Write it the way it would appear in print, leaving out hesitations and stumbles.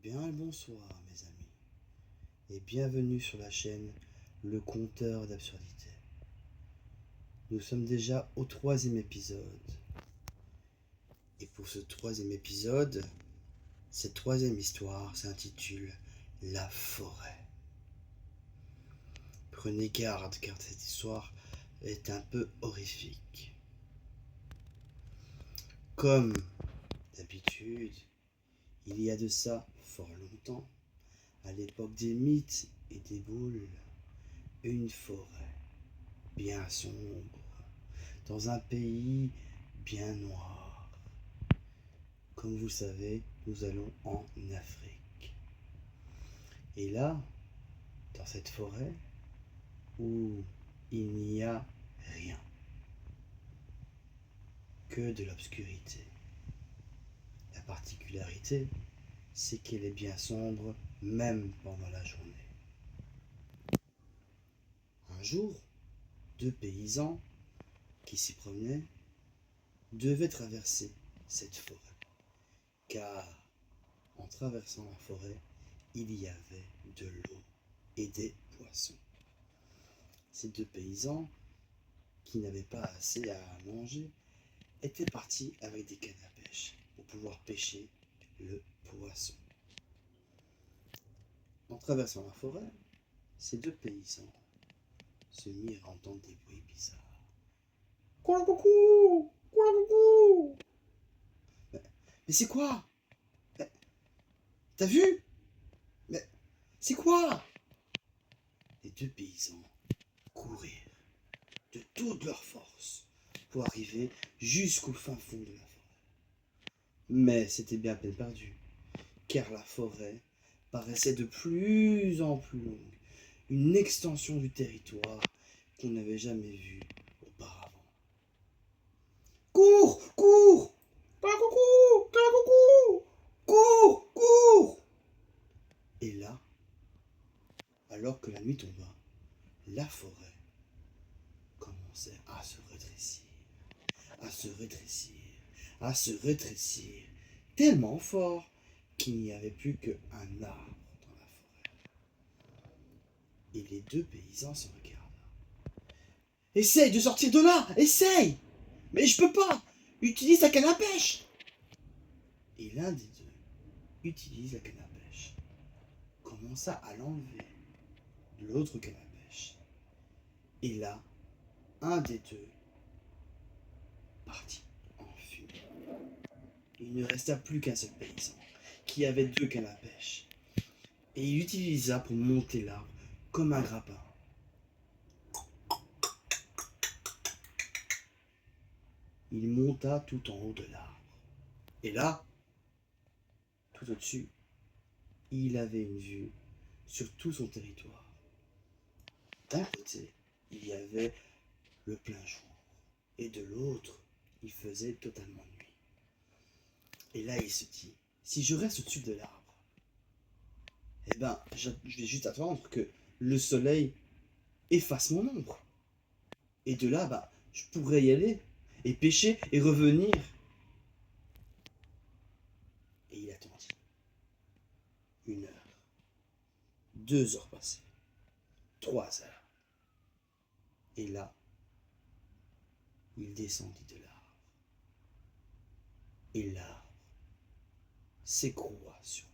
Bien le bonsoir mes amis, et bienvenue sur la chaîne Le Conteur d'Absurdité. Nous sommes déjà au 3e épisode. Et pour ce 3e épisode, cette 3e histoire s'intitule La forêt. Prenez garde car cette histoire est un peu horrifique. Comme d'habitude, il y a de ça fort longtemps, à l'époque des mythes et des boules, une forêt bien sombre, dans un pays bien noir. Comme vous savez, nous allons en Afrique. Et là, dans cette forêt, où il n'y a rien, que de l'obscurité. La particularité, c'est qu'elle est bien sombre, même pendant la journée. Un jour, deux paysans qui s'y promenaient devaient traverser cette forêt, car en traversant la forêt, il y avait de l'eau et des poissons. Ces deux paysans, qui n'avaient pas assez à manger, étaient partis avec des cannes à pêche pour pouvoir pêcher le poisson. En traversant la forêt, ces deux paysans se mirent à entendre des bruits bizarres. Quoi coucou, quoi coucou. Mais c'est quoi? T'as vu? Mais c'est quoi? Les deux paysans courirent de toute leur force pour arriver jusqu'au fin fond de la forêt. Mais c'était bien peine perdue, car la forêt paraissait de plus en plus longue, une extension du territoire qu'on n'avait jamais vue auparavant. Cours, cours, coucou, coucou, cours, cours. Et là, alors que la nuit tomba, la forêt commençait à se rétrécir, à se rétrécir, à se rétrécir, tellement fort qu'il n'y avait plus qu'un arbre dans la forêt. Et les deux paysans se regardent. Essaye de sortir de là, essaye! Mais je peux pas! Utilise la canne à pêche! Et l'un des deux utilise la canne à pêche, commença à l'enlever de l'autre canne à pêche. Et là, un des deux partit en fumée. Il ne resta plus qu'un seul paysan, qui avait deux cannes à pêche. Et il l'utilisa pour monter l'arbre comme un grappin. Il monta tout en haut de l'arbre. Et là, tout au-dessus, il avait une vue sur tout son territoire. D'un côté, il y avait le plein jour, et de l'autre, il faisait totalement nuit. Et là, il se dit, si je reste au-dessus de l'arbre, eh ben, je vais juste attendre que le soleil efface mon ombre. Et de là, bah, je pourrais y aller, et pêcher, et revenir. Et il attendit. 1 heure, 2 heures passées, 3 heures. Et là, il descendit de l'arbre. Et l'arbre s'écroula sur